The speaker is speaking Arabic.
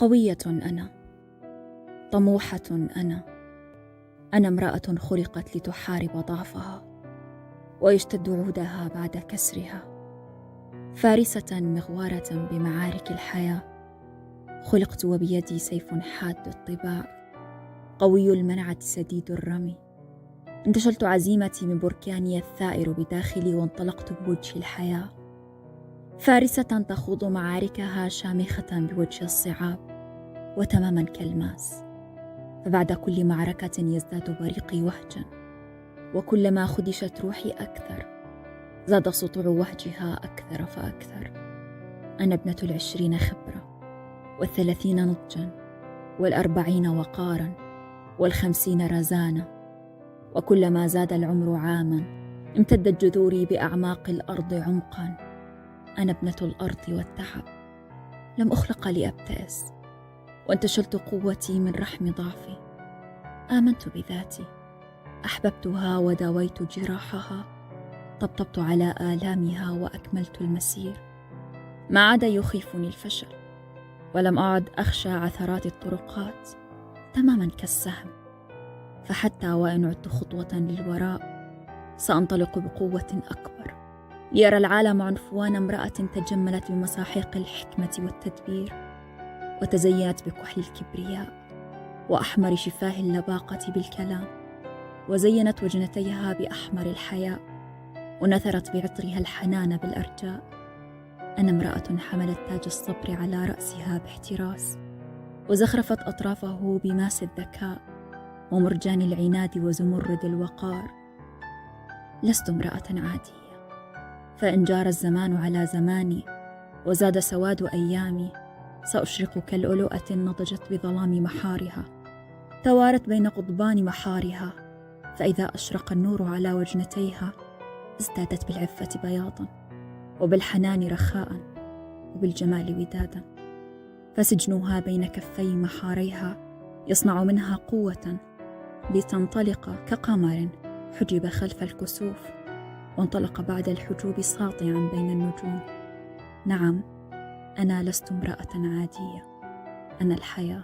قوية أنا، طموحة أنا امرأة خلقت لتحارب ضعفها ويشتد عودها بعد كسرها، فارسة مغوارة بمعارك الحياة. خلقت وبيدي سيف حاد الطباع، قوي المنعة سديد الرمي. انتشلت عزيمتي من بركاني الثائر بداخلي وانطلقت بوجه الحياة، فارسة تخوض معاركها شامخة بوجه الصعاب وتماما كالماس. فبعد كل معركة يزداد بريقي وهجا، وكلما خدشت روحي أكثر زاد سطوع وهجها أكثر فأكثر. أنا ابنة 20 خبرة، 30 نضجا، 40 وقارا، 50 رزانة. وكلما زاد العمر عاما امتدت جذوري بأعماق الأرض عمقا. أنا ابنة الأرض والتعب، لم أخلق لأبتئس، وانتشلت قوتي من رحم ضعفي. آمنت بذاتي، أحببتها وداويت جراحها، طبطبت على آلامها وأكملت المسير. ما عاد يخيفني الفشل، ولم أعد أخشى عثرات الطرقات، تماما كالسهم. فحتى وإن عدت خطوة للوراء سأنطلق بقوة أكبر، ليرى العالم عنفوان امرأة تجملت بمساحيق الحكمة والتدبير، وتزينت بكحل الكبرياء وأحمر شفاه اللباقة بالكلام، وزينت وجنتيها بأحمر الحياء، ونثرت بعطرها الحنان بالأرجاء. أنا امرأة حملت تاج الصبر على رأسها باحتراس، وزخرفت أطرافه بماس الذكاء ومرجان العناد وزمرد الوقار. لست امرأة عادية، فإن جار الزمان على زماني وزاد سواد أيامي سأشرق كالألوءة نضجت بظلام محارها، توارت بين قضبان محارها. فإذا أشرق النور على وجنتيها ازدادت بالعفة بياضا، وبالحنان رخاء، وبالجمال ودادا. فسجنها بين كفي محاريها يصنع منها قوة لتنطلق كقمر حجب خلف الكسوف، وانطلق بعد الحجوب ساطعا بين النجوم. نعم، أنا لست امرأة عادية، أنا الحياة.